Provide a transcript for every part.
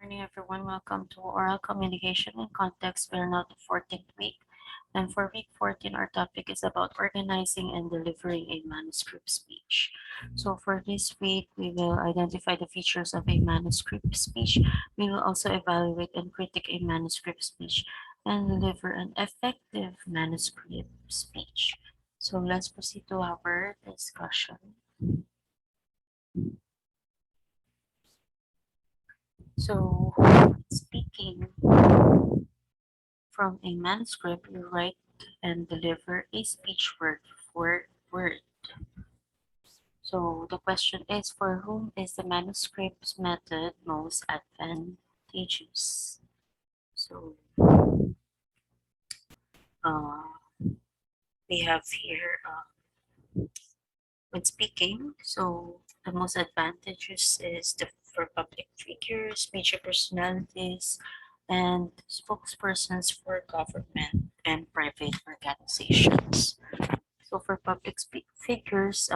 morning, everyone. Welcome to Oral Communication in Context. We're now the 14th week. And for week 14, our topic is about organizing and delivering a manuscript speech. So for this week, we will identify the features of a manuscript speech. We will also evaluate and critique a manuscript speech and deliver an effective manuscript speech. So let's proceed to our discussion. So, speaking from a manuscript, you write and deliver a speech word for word. So the question is, for whom is the manuscript method most advantageous? So uh, we have here when speaking, so the most advantageous is for public figures, major personalities, and spokespersons for government and private organizations. So for public figures,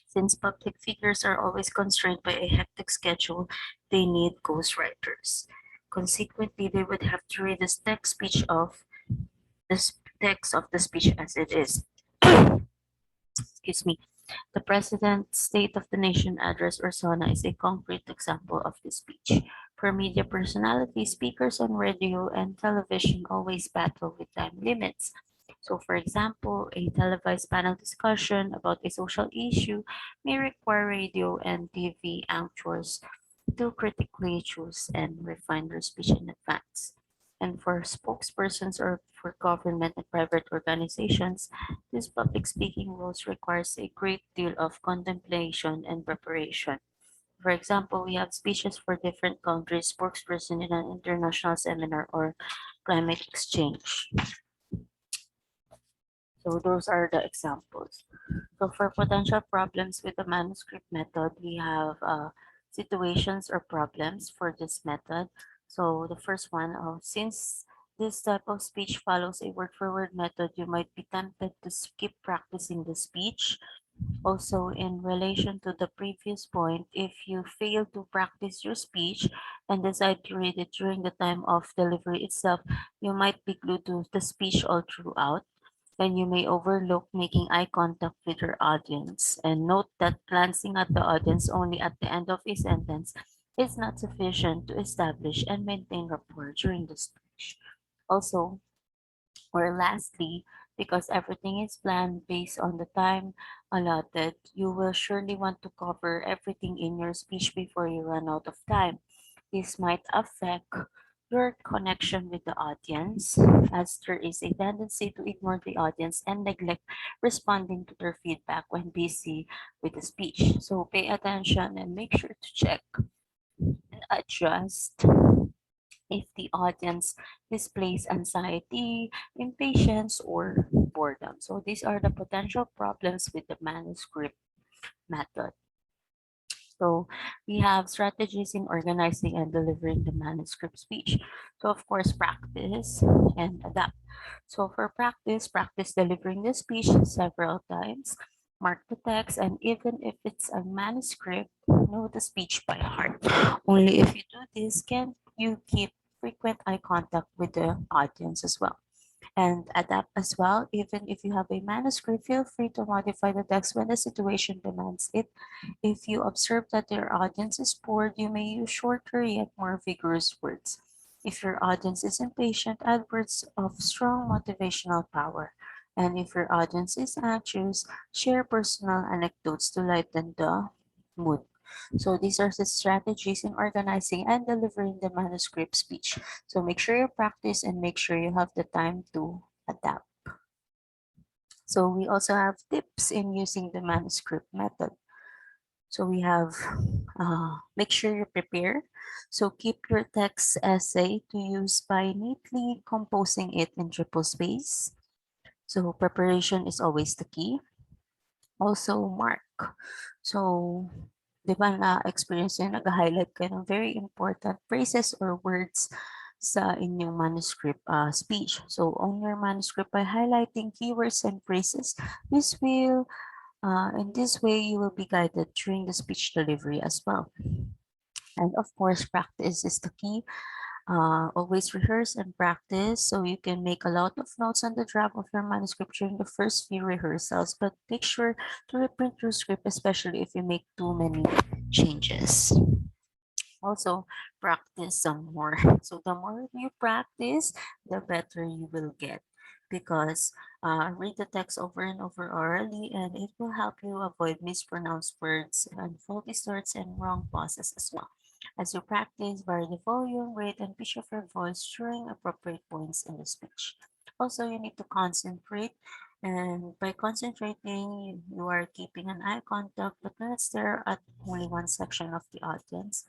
since public figures are always constrained by a hectic schedule, they need ghostwriters. Consequently, they would have to read the text of the speech as it is. Excuse me. The President's State of the Nation address or SONA is a concrete example of this speech. For media personalities, speakers on radio and television always battle with time limits. So, for example, a televised panel discussion about a social issue may require radio and TV anchors to critically choose and refine their speech in advance. And for spokespersons or for government and private organizations, this public speaking roles requires a great deal of contemplation and preparation. For example, we have speeches for different countries, spokesperson in an international seminar or climate exchange. So those are the examples. So for potential problems with the manuscript method, we have situations or problems for this method. So the first one, since this type of speech follows a word-for-word method, you might be tempted to skip practicing the speech. Also, in relation to the previous point, if you fail to practice your speech and decide to read it during the time of delivery itself, you might be glued to the speech all throughout, and you may overlook making eye contact with your audience. And note that glancing at the audience only at the end of a sentence is not sufficient to establish and maintain rapport during the speech. Also, or lastly, because everything is planned based on the time allotted, you will surely want to cover everything in your speech before you run out of time. This might affect your connection with the audience, as there is a tendency to ignore the audience and neglect responding to their feedback when busy with the speech. So pay attention and make sure to check and adjust if the audience displays anxiety, impatience, or boredom. So these are the potential problems with the manuscript method. So we have strategies in organizing and delivering the manuscript speech. So of course, practice and adapt. So for practice, practice delivering the speech several times. Mark the text, and even if it's a manuscript, know the speech by heart. Only if you do this can you keep frequent eye contact with the audience as well. And adapt as well. Even if you have a manuscript, feel free to modify the text when the situation demands it. If you observe that your audience is bored, you may use shorter yet more vigorous words. If your audience is impatient, add words of strong motivational power. And if your audience is anxious, share personal anecdotes to lighten the mood. So these are the strategies in organizing and delivering the manuscript speech. So make sure you practice and make sure you have the time to adapt. So we also have tips in using the manuscript method. So we have make sure you prepare. So keep your text essay to use by neatly composing it in triple space. So preparation is always the key. Also mark. So di ba na-experience nyo, nag-highlight kayo ng very important phrases or words sa inyong manuscript speech. So on your manuscript by highlighting keywords and phrases, in this way you will be guided during the speech delivery as well. And of course, practice is the key. Always rehearse and practice so you can make a lot of notes on the draft of your manuscript during the first few rehearsals, but make sure to reprint your script, especially if you make too many changes. Also, practice some more. So the more you practice, the better you will get, because read the text over and over orally, and it will help you avoid mispronounced words and faulty starts and wrong pauses as well. As you practice, vary the volume, rate, and pitch of your voice during appropriate points in the speech. Also, you need to concentrate, and by concentrating, you are keeping an eye contact but not stare at only one section of the audience.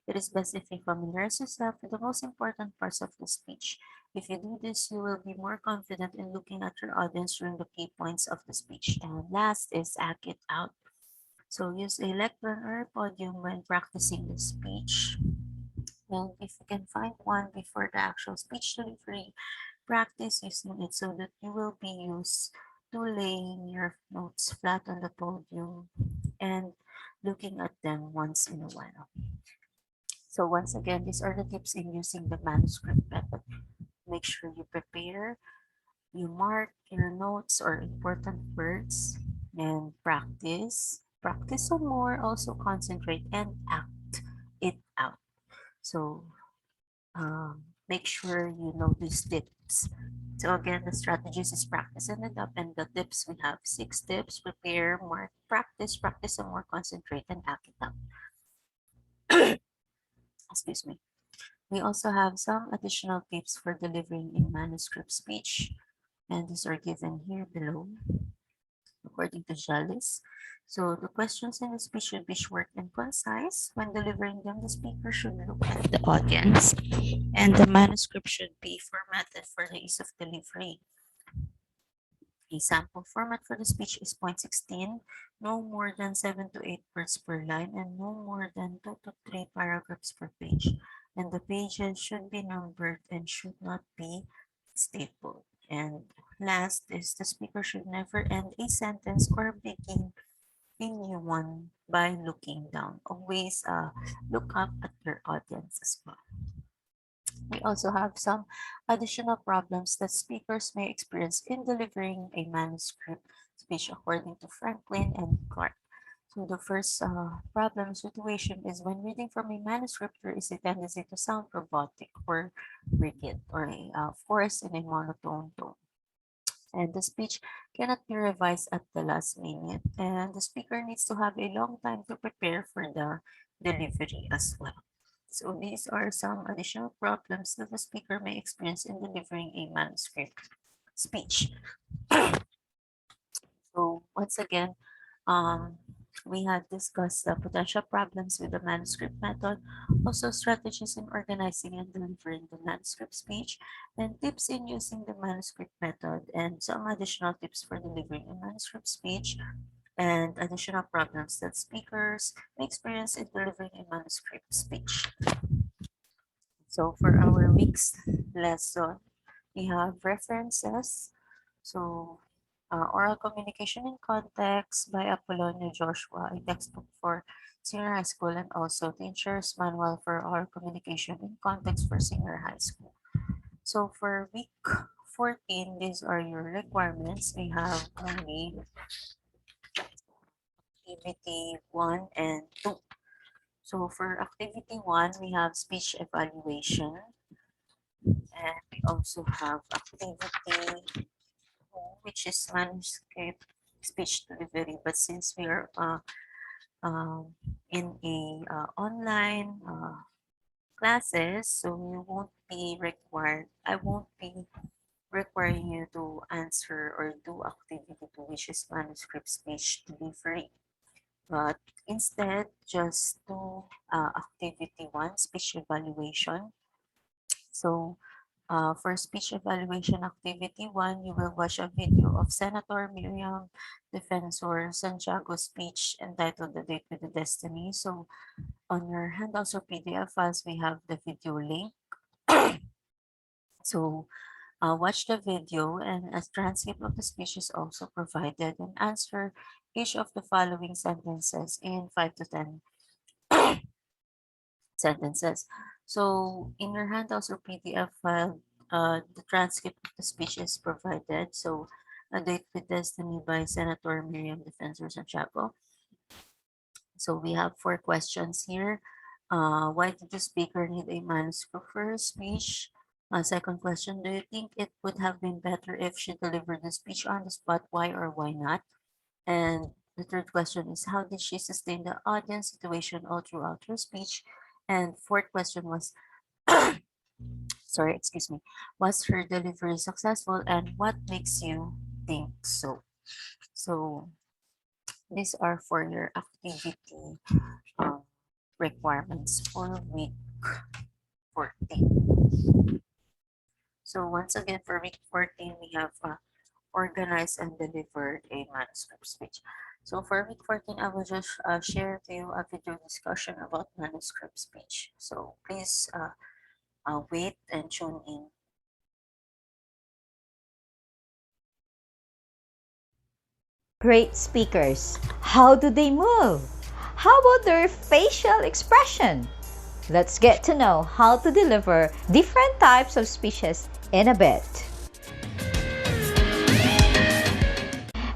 It is best if you familiarize yourself with the most important parts of the speech. If you do this, you will be more confident in looking at your audience during the key points of the speech. And last is act it out. So use a lectern or a podium when practicing the speech. And if you can find one before the actual speech delivery, practice using it so that you will be used to laying your notes flat on the podium and looking at them once in a while. So once again, these are the tips in using the manuscript method. Make sure you prepare, you mark your notes or important words, and practice. Practice some more, also concentrate and act it out. So make sure you know these tips. So again, the strategies is practice and adapt, and the tips we have 6 tips: prepare, mark, practice some more, concentrate, and act it out. Excuse me. We also have some additional tips for delivering a manuscript speech, and these are given here below, according to Jalis. So the questions in the speech should be short and concise. When delivering them, the speaker should look at the audience, and the manuscript should be formatted for the ease of delivery. A sample format for the speech is point 16, no more than 7 to 8 words per line and no more than 2 to 3 paragraphs per page. And the pages should be numbered and should not be stapled. And last is the speaker should never end a sentence or begin a new one by looking down. Always look up at your audience as well. We also have some additional problems that speakers may experience in delivering a manuscript speech, according to Franklin and Clark. So the first problem situation is when reading from a manuscript, there is a tendency to sound robotic or rigid, or forced in a monotone tone. And the speech cannot be revised at the last minute. And the speaker needs to have a long time to prepare for the delivery as well. So these are some additional problems that the speaker may experience in delivering a manuscript speech. So once again, um, we had discussed the potential problems with the manuscript method, also strategies in organizing and delivering the manuscript speech, and tips in using the manuscript method, and some additional tips for delivering a manuscript speech, and additional problems that speakers may experience in delivering a manuscript speech. So for our week's lesson, we have references. So oral communication in context by Apolonio Joshua, a textbook for senior high school, and also the Insurer's Manual for Oral Communication in Context for senior high school. So for week 14, these are your requirements. We have only activity 1 and 2. So for activity 1, we have speech evaluation, and we also have activity 2, which is manuscript speech delivery. But since we are in a online classes, so you won't be required. I won't be requiring you to answer or do activity 2, which is manuscript speech delivery. But instead, just do activity 1, speech evaluation. So for speech evaluation activity 1, you will watch a video of Senator Miriam Defensor Santiago's speech entitled The Date with the Destiny. So on your handouts or PDF files, we have the video link. So watch the video, and a transcript of the speech is also provided, and answer each of the following sentences in 5 to 10 sentences. So in your handouts or PDF file, the transcript of the speech is provided. So a date with destiny by Senator Miriam Defensor Santiago. So we have four questions here. Why did the speaker need a manuscript for her speech? Second question, do you think it would have been better if she delivered the speech on the spot? Why or why not? And the third question is, how did she sustain the audience situation all throughout her speech? And fourth question was, sorry, excuse me, was her delivery successful and what makes you think so? So these are for your activity um, requirements for week 14. So once again, for week 14, we have organized and delivered a manuscript speech. So for week 14, I will just share with you a video discussion about manuscript speech. So please wait and tune in. Great speakers. How do they move? How about their facial expression? Let's get to know how to deliver different types of speeches in a bit.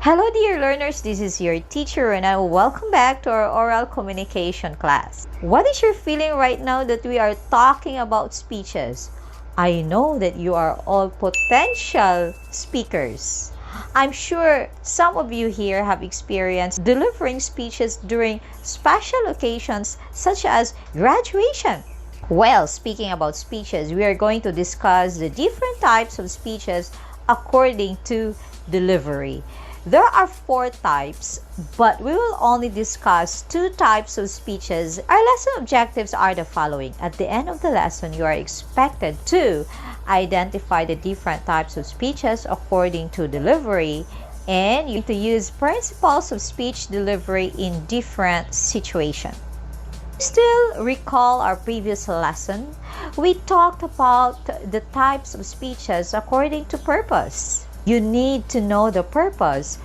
Hello dear learners, this is your teacher and welcome back to our oral communication class. What is your feeling right now that we are talking about speeches? I know that you are all potential speakers. I'm sure some of you here have experienced delivering speeches during special occasions such as graduation. Well, speaking about speeches, we are going to discuss the different types of speeches according to delivery. There are 4 types, but we will only discuss 2 types of speeches. Our lesson objectives are the following. At the end of the lesson, you are expected to identify the different types of speeches according to delivery, and you need to use principles of speech delivery in different situations. Still recall our previous lesson? We talked about the types of speeches according to purpose. You need to know the purpose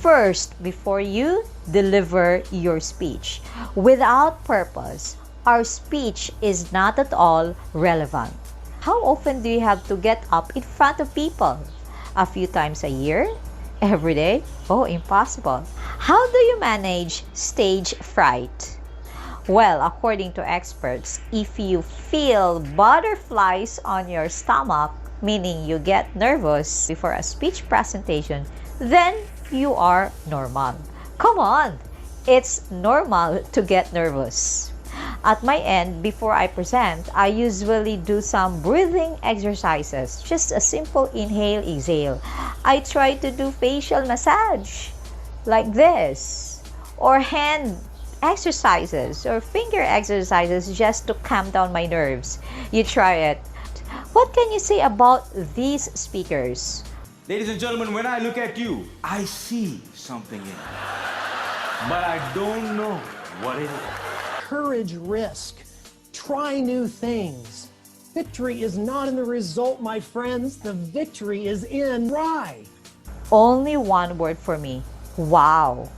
first before you deliver your speech. Without purpose, our speech is not at all relevant. How often do you have to get up in front of people? A few times a year? Every day? Oh, impossible. How do you manage stage fright? Well, according to experts, if you feel butterflies on your stomach, meaning you get nervous before a speech presentation, then you are normal. Come on, it's normal to get nervous. At my end, before I present, I usually do some breathing exercises, just a simple inhale, exhale. I try to do facial massage like this, or hand exercises or finger exercises just to calm down my nerves. You try it. What can you say about these speakers? Ladies and gentlemen, when I look at you, I see something in you. But I don't know what it is. Courage, risk. Try new things. Victory is not in the result, my friends. The victory is in try. Only one word for me. Wow.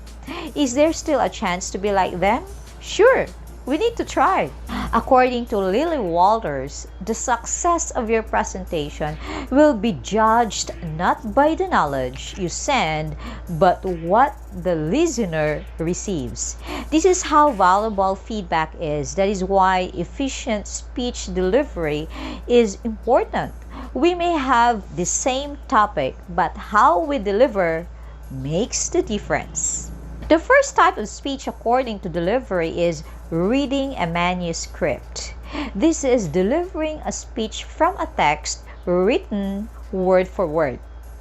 Is there still a chance to be like them? Sure. We need to try. According to Lily Walters, the success of your presentation will be judged not by the knowledge you send, but what the listener receives. This is how valuable feedback is. That is why efficient speech delivery is important. We may have the same topic, but how we deliver makes the difference. The first type of speech according to delivery is reading a manuscript. This is delivering a speech from a text written word for word.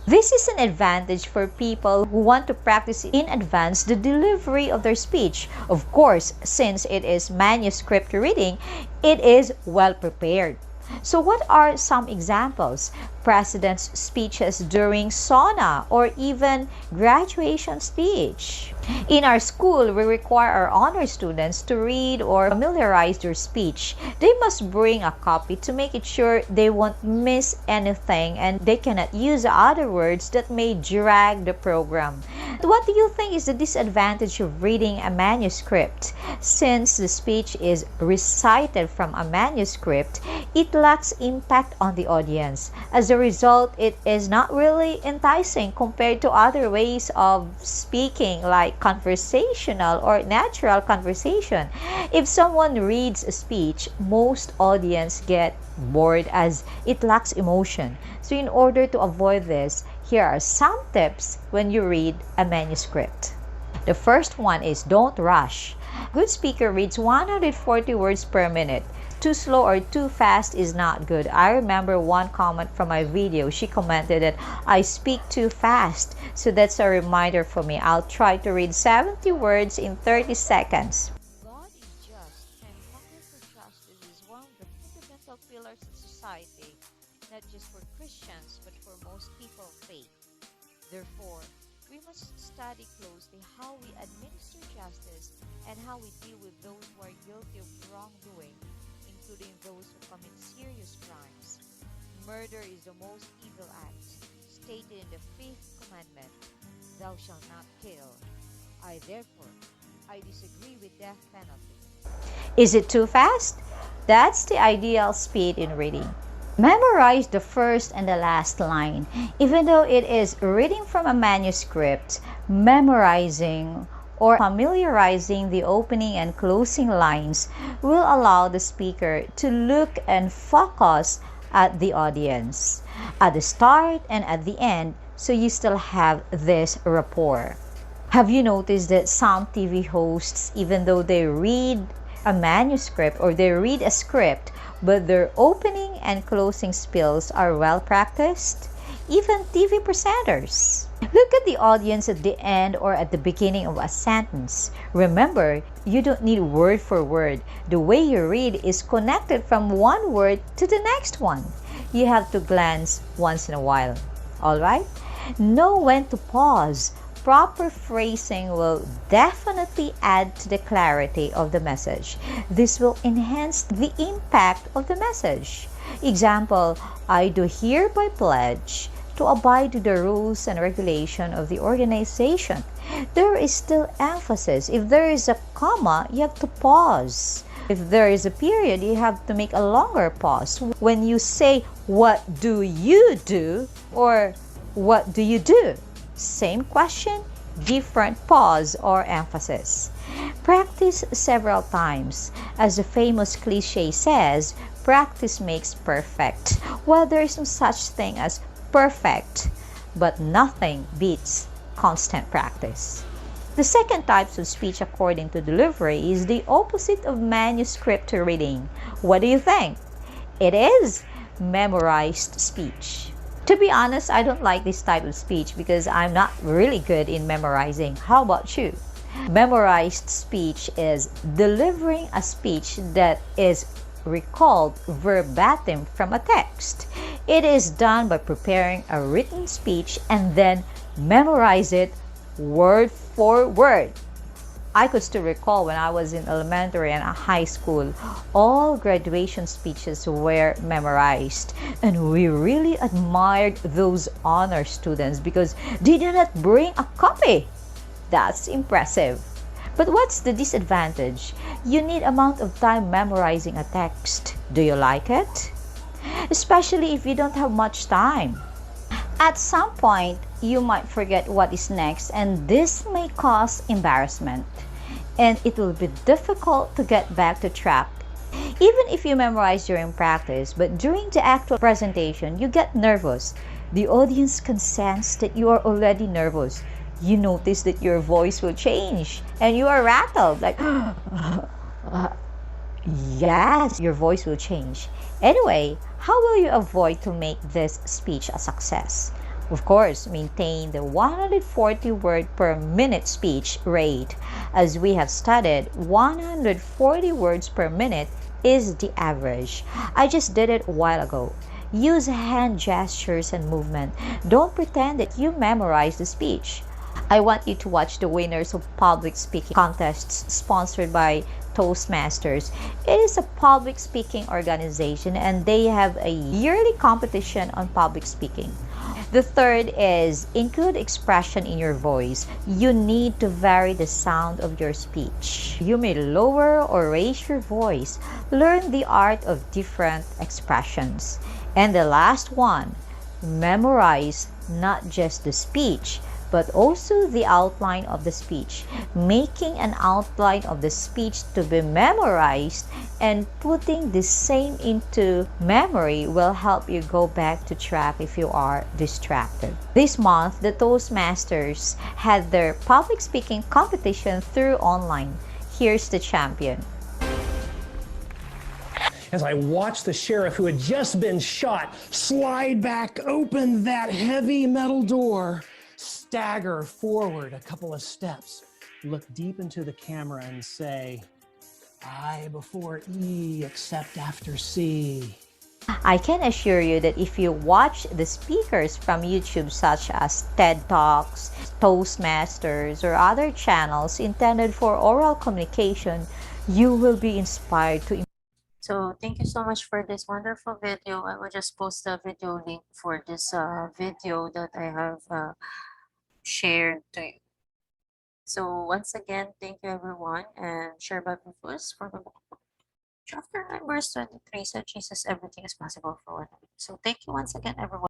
This is an advantage for people who want to practice in advance the delivery of their speech. Of course, since it is manuscript reading, it is well prepared. So what are some examples? president's speeches during sauna, or even graduation speech. In our school, we require our honor students to read or familiarize their speech. They must bring a copy to make it sure they won't miss anything and they cannot use other words that may drag the program. What do you think is the disadvantage of reading a manuscript? Since the speech is recited from a manuscript, it lacks impact on the audience. As a result, it is not really enticing compared to other ways of speaking, like conversational or natural conversation. If someone reads a speech, most audience get bored as it lacks emotion. So in order to avoid this, here are some tips when you read a manuscript. The first one is don't rush. A good speaker reads 140 words per minute. Too slow or too fast is not good. I remember one comment from my video. She commented that I speak too fast. So that's a reminder for me. I'll try to read 70 words in 30 seconds. God is just, and hunger for justice is one of the fundamental pillars of society, not just for Christians, but for most people of faith. Therefore, we must study closely how we administer justice and how we deal with those who are guilty of wrongdoing, including those who commit serious crimes. Murder is the most evil act, stated in the 5th commandment, "Thou shalt not kill." I disagree with death penalty. Is it too fast? That's the ideal speed in reading. Memorize the first and the last line. Even though it is reading from a manuscript, memorizing or familiarizing the opening and closing lines will allow the speaker to look and focus at the audience at the start and at the end, so you still have this rapport. Have you noticed that some TV hosts, even though they read a manuscript or they read a script, but their opening and closing spills are well practiced? Even TV presenters. Look at the audience at the end or at the beginning of a sentence. Remember, you don't need word for word. The way you read is connected from one word to the next one. You have to glance once in a while. Alright? Know when to pause. Proper phrasing will definitely add to the clarity of the message. This will enhance the impact of the message. Example, I do hereby pledge to abide to the rules and regulation of the organization. There is still emphasis. If there is a comma, you have to pause. If there is a period, you have to make a longer pause. When you say, "What do you do?" or "What do you do?" Same question, different pause or emphasis. Practice several times. As the famous cliche says, practice makes perfect. Well, there is no such thing as perfect, but nothing beats constant practice. The second type of speech according to delivery is the opposite of manuscript reading. What do you think? It is memorized speech. To be honest, I don't like this type of speech because I'm not really good in memorizing. How about you? Memorized speech is delivering a speech that is recalled verbatim from a text. It is done by preparing a written speech and then memorize it word for word. I could still recall when I was in elementary and high school, all graduation speeches were memorized. And we really admired those honor students because they did not bring a copy. That's impressive. But what's the disadvantage? You need amount of time memorizing a text. Do you like it? Especially if you don't have much time. At some point, you might forget what is next, and this may cause embarrassment. And it will be difficult to get back to track. Even if you memorize during practice, but during the actual presentation, you get nervous. The audience can sense that you are already nervous. You notice that your voice will change and you are rattled like, yes, your voice will change. Anyway, how will you avoid to make this speech a success? Of course, maintain the 140 word per minute speech rate. As we have studied, 140 words per minute is the average. I just did it a while ago. Use hand gestures and movement. Don't pretend that you memorize the speech. I want you to watch the winners of public speaking contests sponsored by Toastmasters. It is a public speaking organization and they have a yearly competition on public speaking. The third is include expression in your voice. You need to vary the sound of your speech. You may lower or raise your voice. Learn the art of different expressions. And the last one, memorize not just the speech, but also the outline of the speech. Making an outline of the speech to be memorized and putting the same into memory will help you go back to track if you are distracted. This month, the Toastmasters had their public speaking competition through online. Here's the champion. As I watched the sheriff who had just been shot slide back open that heavy metal door, stagger forward a couple of steps, look deep into the camera and say, I before E except after C. I can assure you that if you watch the speakers from YouTube such as TED Talks, Toastmasters, or other channels intended for oral communication, you will be inspired to. So thank you so much for this wonderful video. I will just post the video link for this video that I have shared to you. So once again, thank you everyone, and share Bible verse for the book. Chapter 9 verse 23 said Jesus, everything is possible for one. So thank you once again everyone.